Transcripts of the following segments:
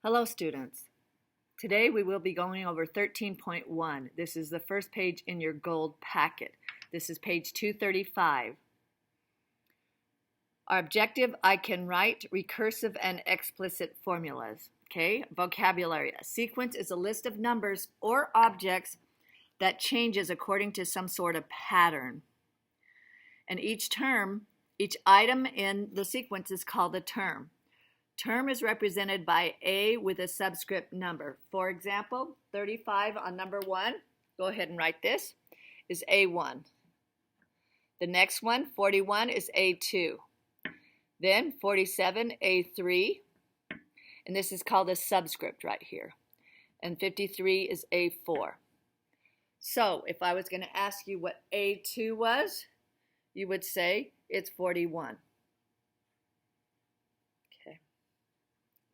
Hello students. Today we will be going over 13.1. This is the first page in your gold packet. This is page 235. Our objective, I can write recursive and explicit formulas. Okay, vocabulary. A sequence is a list of numbers or objects that changes according to some sort of pattern. And each item in the sequence is called a term. Term is represented by A with a subscript number. For example, 35 on number 1, go ahead and write this, is A1. The next one, 41, is A2. Then 47, A3, and this is called a subscript right here. And 53 is A4. So if I was going to ask you what A2 was, you would say it's 41.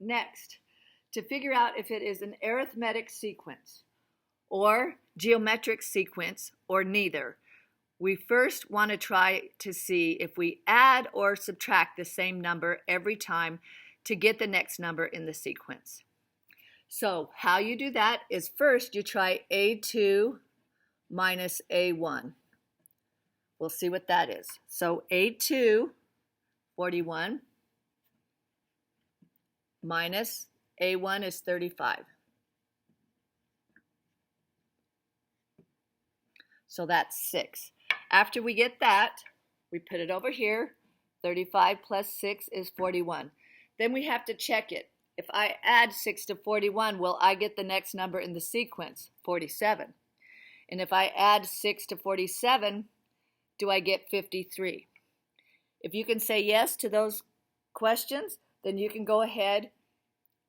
Next, to figure out if it is an arithmetic sequence or geometric sequence or neither, we first want to try to see if we add or subtract the same number every time to get the next number in the sequence. So how you do that is first you try A2 minus A1. We'll see what that is. So A2, 41, minus A1 is 35. So that's 6. After we get that, we put it over here. 35 plus 6 is 41. Then we have to check it. If I add 6 to 41, will I get the next number in the sequence? 47. And if I add 6 to 47, do I get 53? If you can say yes to those questions, then you can go ahead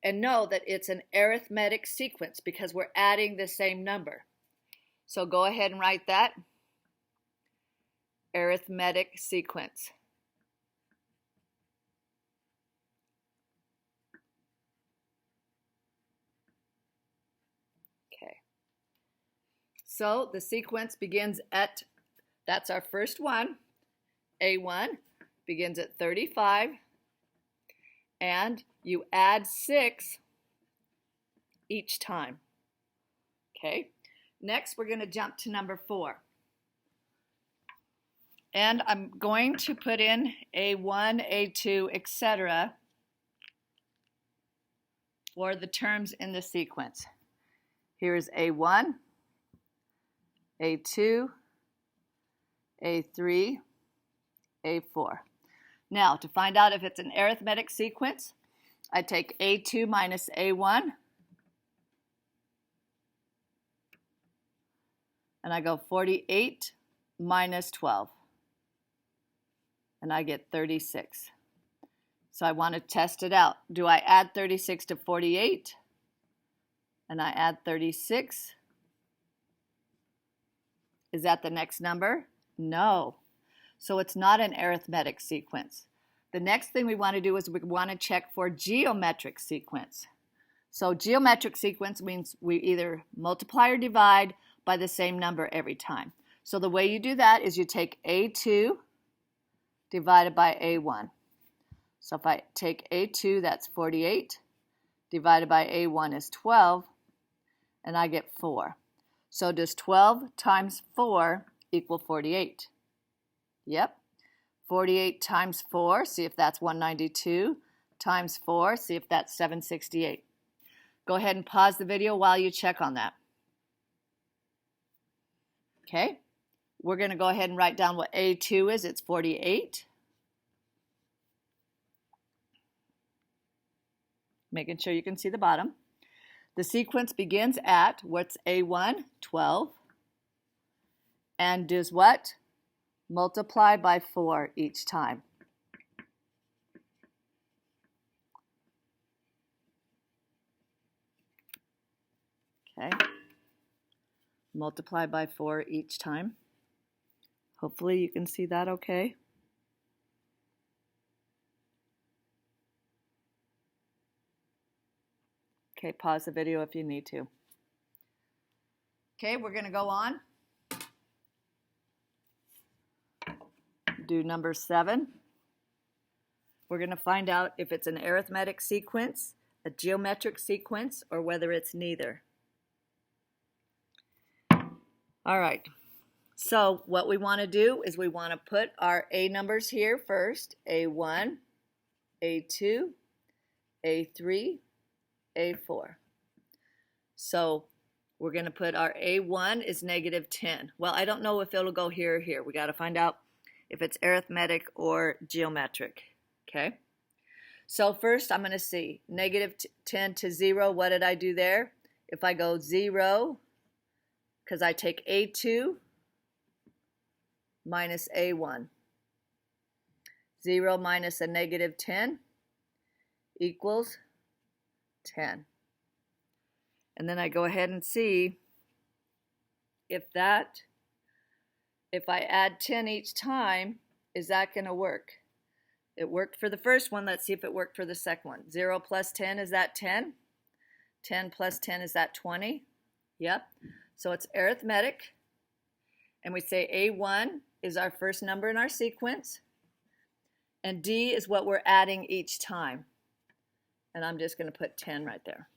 and know that it's an arithmetic sequence because we're adding the same number. So go ahead and write that. Arithmetic sequence. Okay. So the sequence begins at, that's our first one, A1, begins at 35. And you add 6 each time. Okay, next we're going to jump to number 4. And I'm going to put in A1, A2, etc. for the terms in the sequence. Here's A1, A2, A3, A4. Now, to find out if it's an arithmetic sequence, I take A2 minus A1, and I go 48 minus 12, and I get 36. So I want to test it out. Do I add 36 to 48? And I add 36. Is that the next number? No. So it's not an arithmetic sequence. The next thing we want to do is we want to check for geometric sequence. So geometric sequence means we either multiply or divide by the same number every time. So the way you do that is you take A2 divided by A1. So if I take A2, that's 48, divided by A1 is 12, and I get 4. So does 12 times 4 equal 48? Yep. 48 times 4, see if that's 192, times 4, see if that's 768. Go ahead and pause the video while you check on that. Okay, we're going to go ahead and write down what A2 is. It's 48. Making sure you can see the bottom. The sequence begins at, what's A1? 12. And does what? Multiply by 4 each time. Okay. Multiply by 4 each time. Hopefully you can see that okay. Okay, pause the video if you need to. Okay, we're going to go on. Do number 7. We're going to find out if it's an arithmetic sequence a geometric sequence, or whether it's neither. All right, so what we want to do is we want to put our A numbers here first, A1, A2, A3, A4. So we're going to put our A1 is negative 10. Well, I don't know if it'll go here or here. We got to find out if it's arithmetic or geometric, okay? So first I'm going to see negative 10 to 0. What did I do there? If I go 0, because I take A2 minus A1. 0 minus a negative 10 equals 10. And then I go ahead and see if I add 10 each time, is that going to work? It worked for the first one. Let's see if it worked for the second one. 0 plus 10, is that 10? 10 plus 10, is that 20? Yep. So it's arithmetic. And we say A1 is our first number in our sequence. And D is what we're adding each time. And I'm just going to put 10 right there.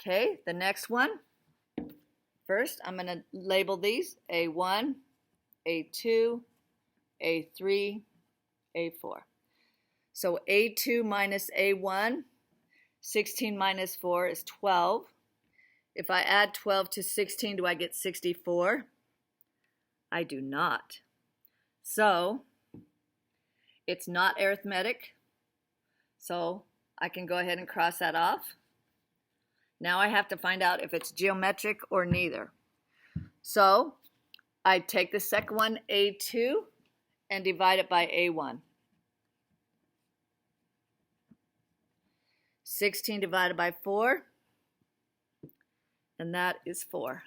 Okay, the next one. First, I'm going to label these A1, A2, A3, A4. So A2 minus A1, 16 minus 4 is 12. If I add 12 to 16, do I get 64? I do not. So it's not arithmetic. So I can go ahead and cross that off. Now I have to find out if it's geometric or neither. So I take the second one, A2, and divide it by A1. 16 divided by 4, and that is 4.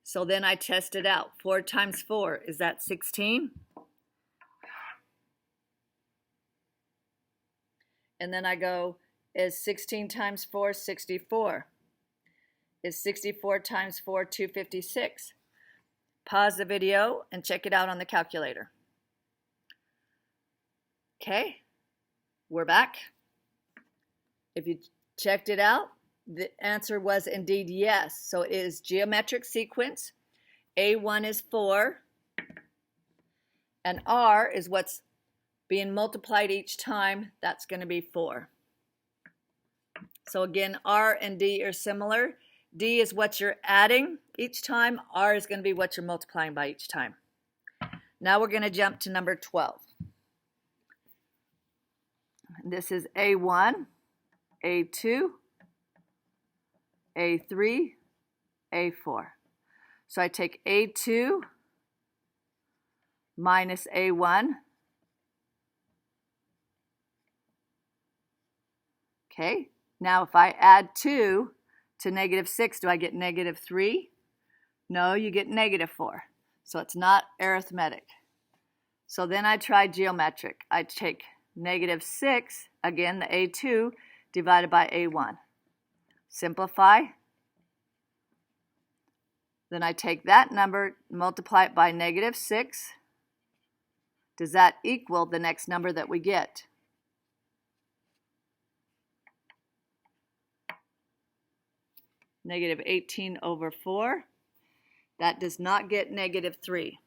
So then I test it out. 4 times 4, is that 16? And then I go, is 16 times 4 64? Is 64 times 4 256? Pause the video and check it out on the calculator. Okay, we're back. If you checked it out, the answer was indeed yes. So it is geometric sequence. A1 is 4, and R is what's being multiplied each time. That's going to be 4. So again, R and D are similar. D is what you're adding each time. R is going to be what you're multiplying by each time. Now we're going to jump to number 12. This is A1, A2, A3, A4. So I take A2 minus A1. Okay, now if I add 2 to negative 6, do I get negative 3? No, you get negative 4. So it's not arithmetic. So then I try geometric. I take negative 6, again the A2, divided by A1. Simplify. Then I take that number, multiply it by negative 6. Does that equal the next number that we get? Negative 18 over 4. That does not get negative 3.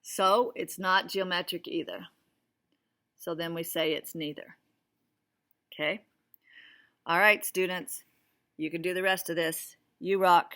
So it's not geometric either. So then we say it's neither. Okay? All right, students, you can do the rest of this. You rock.